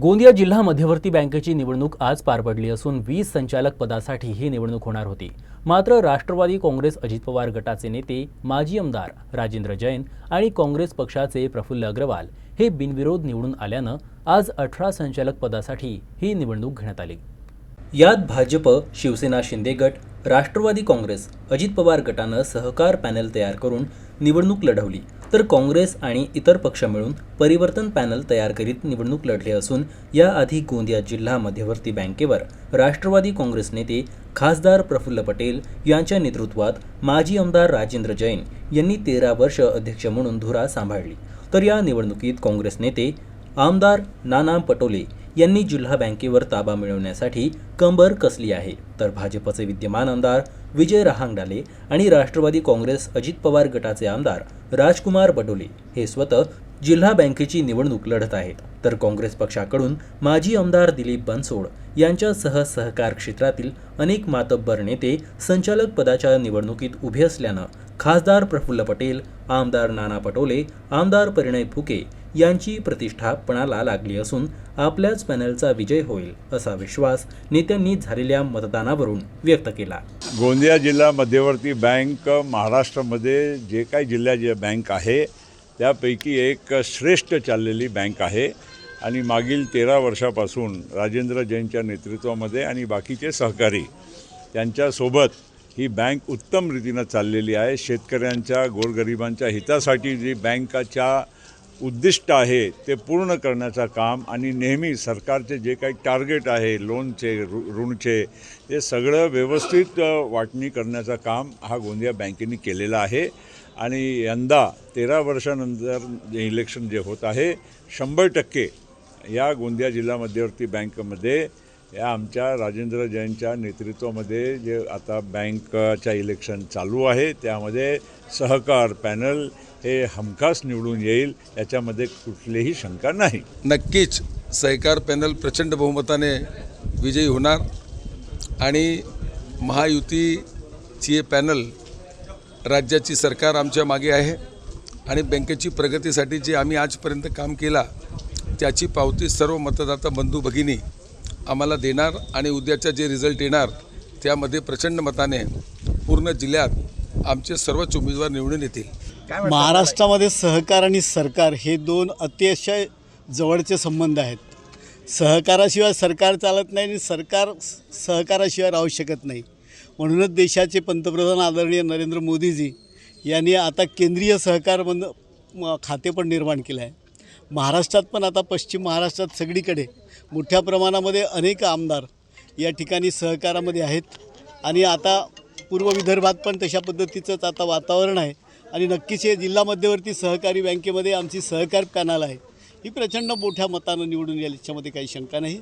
गोंदिया जिल्हा मध्यवर्ती बँकेची निवडणूक आज पार पडली असून 20 संचालक पदासाठी ही निवडणूक होणार होती। मात्र राष्ट्रवादी काँग्रेस अजित पवार गटाचे नेते माजी आमदार राजेंद्र जैन आणि काँग्रेस पक्षाचे प्रफुल्ल अग्रवाल हे बिनविरोध निवडून आल्यानं आज 18 संचालक पदासाठी ही निवडणूक घेण्यात आली। यात भाजप, शिवसेना शिंदे गट, राष्ट्रवादी काँग्रेस, अजित पवार गटानं सहकार पॅनल तयार करून निवडणूक लढवली, तर काँग्रेस आणि इतर पक्ष मिळून परिवर्तन पॅनल तयार करीत निवडणूक लढले असून याआधी गोंदिया जिल्हा मध्यवर्ती बँकेवर राष्ट्रवादी काँग्रेस नेते खासदार प्रफुल्ल पटेल यांच्या नेतृत्वात माजी आमदार राजेंद्र जैन यांनी 13 वर्ष अध्यक्ष म्हणून धुरा सांभाळली। तर या निवडणुकीत काँग्रेस नेते आमदार नाना पटोले यांनी जिल्हा बँकेवर ताबा मिळवण्यासाठी कंबर कसली आहे, तर भाजपचे विद्यमान आमदार विजय रहांगडाले आणि राष्ट्रवादी काँग्रेस अजित पवार गटाचे आमदार राजकुमार बडोले हे स्वतः जिल्हा बँकेची निवडणूक लढत आहेत। तर काँग्रेस पक्षाकडून माजी आमदार दिलीप बनसोड यांच्यासह सहकार क्षेत्रातील अनेक मातब्बर नेते संचालक पदाच्या निवडणुकीत उभे असल्यानं खासदार प्रफुल्ल पटेल, आमदार नाना पटोले, आमदार परिणय फुके यांची प्रतिष्ठा पणाला लागली असून आपल्याच पॅनलचा विजय होईल असा विश्वास नेत्यांनी झालेल्या मतदानावरून व्यक्त केला। गोंदिया जिल्हा मध्यवर्ती बँक महाराष्ट्रामध्ये जे काही जिल्ह्याची बँक आहे त्यापैकी एक श्रेष्ठ चाललेली बँक आहे आणि मागील 13 वर्षापासून राजेंद्र जैनच्या नेतृत्वामध्ये आणि बाकीचे सहकारी त्यांच्यासोबत ही बँक उत्तम रीतीनं चाललेली आहे। शेतकऱ्यांच्या, गोरगरिबांच्या हितासाठी जी बँकाच्या उद्दिष्ट आहे ते पूर्ण करण्याचं काम आणि नेहमी सरकारचे जे काही टार्गेट आहे लोनचे, ऋणचे, ते सगळं व्यवस्थित वाटणी करण्याचं काम हा गोंदिया बँकेने केलेलं आहे। आणि यंदा 13 वर्षानंतर इलेक्शन जे होत आहे 100% या गोंदिया जिल्हा मध्यवर्ती बँकेमध्ये या आमच्या राजेंद्र जैनच्या नेतृत्वामध्ये जे आता बँकच्या इलेक्शन चालू आहे त्यामध्ये सहकार पॅनल हे हमखास निवडून येईल, याच्यामध्ये कुठलीही शंका नाही। नक्कीच सहकार पॅनल प्रचंड बहुमताने विजयी होणार आणि महायुतीची पॅनल राज्याची सरकार आमच्या मागे आहे आणि बँकेची प्रगतीसाठी जे आम्ही आजपर्यंत काम केला त्याची पावती सर्व मतदाता बंधू भगिनी आम्हाला देणार आणि उद्याचा जे रिझल्ट येणार त्यामध्ये प्रचंड मताने पूर्ण जिल्ह्यात आमचे सर्वच उमेदवार निवडून येतील। महाराष्ट्रामध्ये सहकार आणि सरकार हे दोन अतिशय जवळचे संबंध आहेत। सहकाराशिवाय सरकार चालत नाही आणि सरकार सहकाराशिवाय राहू शकत नाही। म्हणूनच देशाचे पंतप्रधान आदरणीय नरेंद्र मोदीजी यांनी आता केंद्रीय सहकार खाते पण निर्माण केलं आहे। महाराष्ट्रात पण आता पश्चिम महाराष्ट्रात सगळीकडे मोठ्या प्रमाणामध्ये अनेक आमदार या ठिकाणी सहकारामध्ये आहेत आणि आता पूर्व विदर्भात पण तशा पद्धतीचंच आता वातावरण आहे आणि नक्कीच हे जिल्हा मध्यवर्ती सहकारी बँकेमध्ये आमची सहकार पॅनल आहे ही प्रचंड मोठ्या मतानं निवडून येईल, याच्यामध्ये काही शंका नाही।